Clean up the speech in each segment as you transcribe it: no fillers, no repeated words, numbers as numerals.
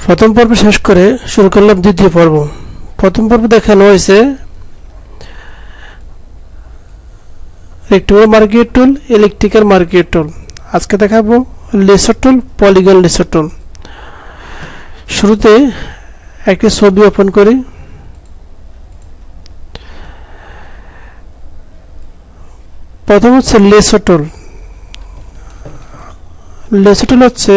প্রথম পর্ব শেষ করে শুরু করলাম দ্বিতীয় পর্ব। প্রথম পর্ব দেখানো হয়েছে রেক্টেঙ্গুলার মার্কিং টুল, ইলিপ্টিক্যাল মার্কিং টুল। আজকে দেখাবো লেসার টুল, পলিগন লেসার টুল। শুরুতে একটি ছবি ওপেন করি। প্রথম হচ্ছে লেসার টুল। লেসার টুল হচ্ছে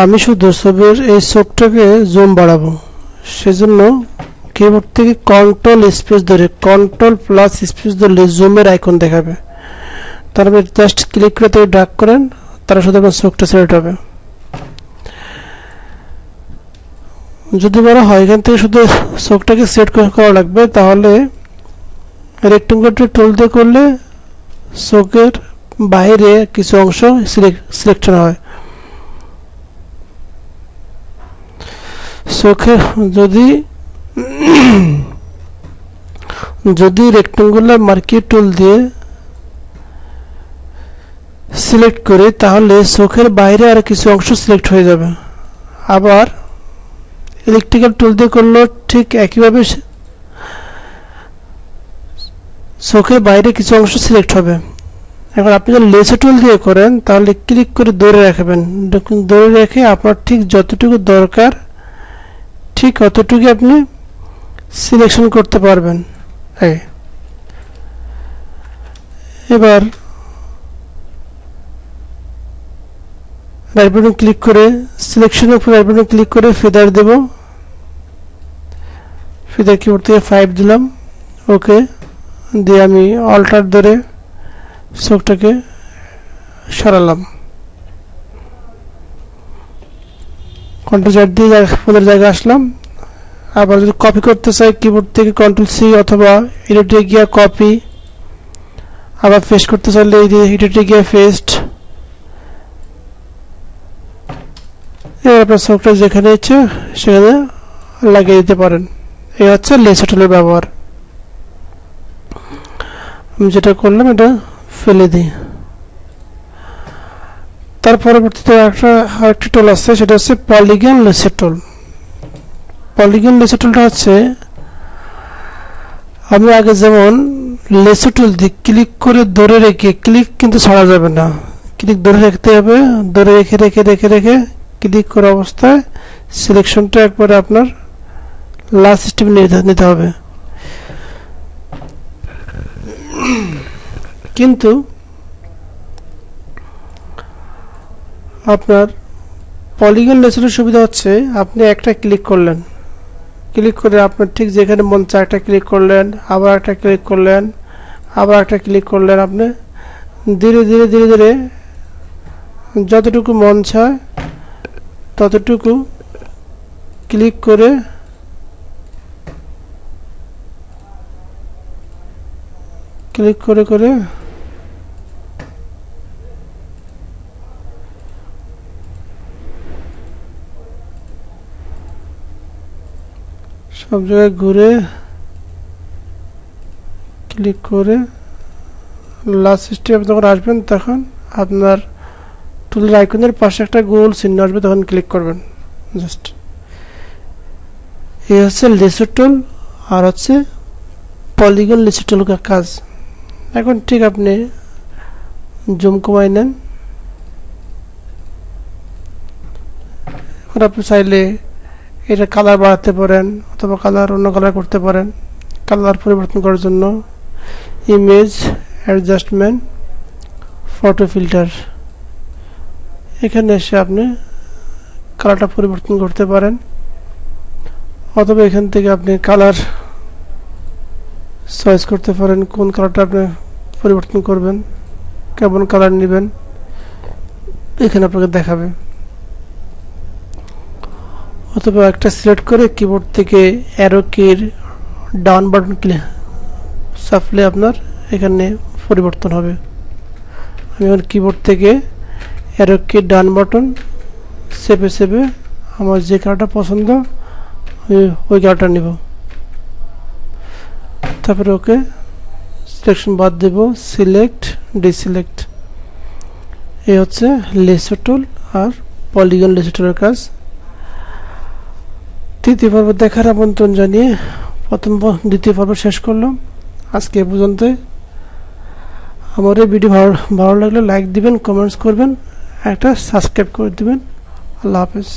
আমি শুধু ছবির এই চোখটাকে জুম বাড়াবো, সেজন্য কিবোর্ড থেকে কন্ট্রোল স্পেস ধরে কন্ট্রোল প্লাস স্পেস ধরলে জুমের আইকন দেখাবে। তারপরে জাস্ট ক্লিক করে তাকে ড্র্যাগ করেন, তারা শুধু আপনার চোখটা সিলেক্ট হবে। যদি বলা হয় এখান থেকে শুধু চোখটাকে সেট করা লাগবে, তাহলে রেক্টেঙ্গুলার টুল দিয়ে করলে চোখের বাইরে কিছু অংশ সিলেকশন হয়। চোখে যদি রেক্টেঙ্গুলার মার্কিং টুল দিয়ে সিলেক্ট করি, তাহলে চোখের বাইরে আর কিছু অংশ সিলেক্ট হয়ে যাবে। আবার ইলেকট্রিক্যাল টুল দিয়ে করলেও ঠিক একইভাবে চোখের বাইরে কিছু অংশ সিলেক্ট হবে। এখন আপনি যদি লেসার টুল দিয়ে করেন, তাহলে ক্লিক করে ধরে রাখবেন। ধরে রেখে আপনার ঠিক যতটুকু দরকার ঠিক অতটুকু আপনি সিলেকশন করতে পারবেন। এবার রাইট বাটন ক্লিক করে সিলেকশনের উপর রাইট বাটন ক্লিক করে ফেদার দেব। ফেদার কিবোর্ড থেকে 5 দিলাম, ওকে দিয়ে আমি অল্টার ধরে চোখটাকে সরালাম। কন্ট্রোল Z দিয়ে ফোনের জায়গায় আসলাম। আবার যদি কপি করতে চাই, কিবোর্ড থেকে কন্ট্রোল C অথবা এডিটে গিয়ে কপি, আবার পেস্ট করতে চাইলে এডিটে গিয়ে পেস্ট। এবার আপনার চোখটা যেখানে ইচ্ছে সেখানে লাগিয়ে দিতে পারেন। এই হচ্ছে লেসার টুলের ব্যবহার। আমি যেটা করলাম এটা ফেলে দিই। তার পরবর্তীতে আরেকটি টুল আছে, সেটা হচ্ছে পলিগন লেসার টুল। পলিগন লেসার টুলটা হচ্ছে আমি আগে যেমন লেসার টুল দিয়ে ক্লিক করে ধরে রেখে, ক্লিক কিন্তু ছাড়া যাবে না, ক্লিক ধরে রাখতে হবে। ধরে রেখে রেখে রেখে রেখে ক্লিক করা অবস্থায় সিলেকশনটা একবারে আপনার লাস্ট স্টেপে নিতে হবে। কিন্তু আপনার পলিগন লেসারের সুবিধা হচ্ছে আপনি একটা ক্লিক করলেন, ক্লিক করে আপনার ঠিক যেখানে মন চায় একটা ক্লিক করলেন, আবার একটা ক্লিক করলেন, আবার একটা ক্লিক করলেন। আপনি ধীরে ধীরে ধীরে ধীরে যতটুকু মন চায় ততটুকু ক্লিক করে করে সব জায়গায় ঘুরে ক্লিক করে লাস্ট স্টেপ যখন আসবেন, তখন আপনার টুলের আইকনের পাশে একটা গোল চিহ্ন আসবে, তখন ক্লিক করবেন। জাস্ট এই হচ্ছে লেসার টুল আর হচ্ছে পলিগন লেসার টুল কাজ। এখন ঠিক আপনি জুম কমাই নেন। এখন আপনি চাইলে এটা কালার বাড়াতে পারেন অথবা কালার অন্য কালার করতে পারেন। কালার পরিবর্তন করার জন্য ইমেজ অ্যাডজাস্টমেন্ট, ফটো ফিল্টার, এখানে এসে আপনি কালারটা পরিবর্তন করতে পারেন। অথবা এখান থেকে আপনি কালার চয়েস করতে পারেন, কোন কালারটা আপনি পরিবর্তন করবেন, কেমন কালার নেবেন, এখানে আপনাকে দেখাবে। অথবা একটা সিলেক্ট করে কিবোর্ড থেকে অ্যারো কির ডাউন বাটন চাপলে আপনার এখানে পরিবর্তন হবে। আমি এখন কিবোর্ড থেকে অ্যারো কির ডাউন বাটন চেপে চেপে আমার যে কালারটা পছন্দ ওই কালারটা নিব। তারপরে ওকে সিলেকশন বাদ দেব, সিলেক্ট ডিসিলেক্ট। এই হচ্ছে লেসো টুল আর পলিগন লেসো টুলের কাজ। তৃতীয় পর্ব দেখার আমন্ত্রণ জানিয়ে দ্বিতীয় পর্ব শেষ করলাম আজকে এ পর্যন্ত। আমার এই ভিডিও ভালো লাগলে লাইক দিবেন, কমেন্টস করবেন, একটা সাবস্ক্রাইব করে দিবেন। আল্লাহ হাফেজ।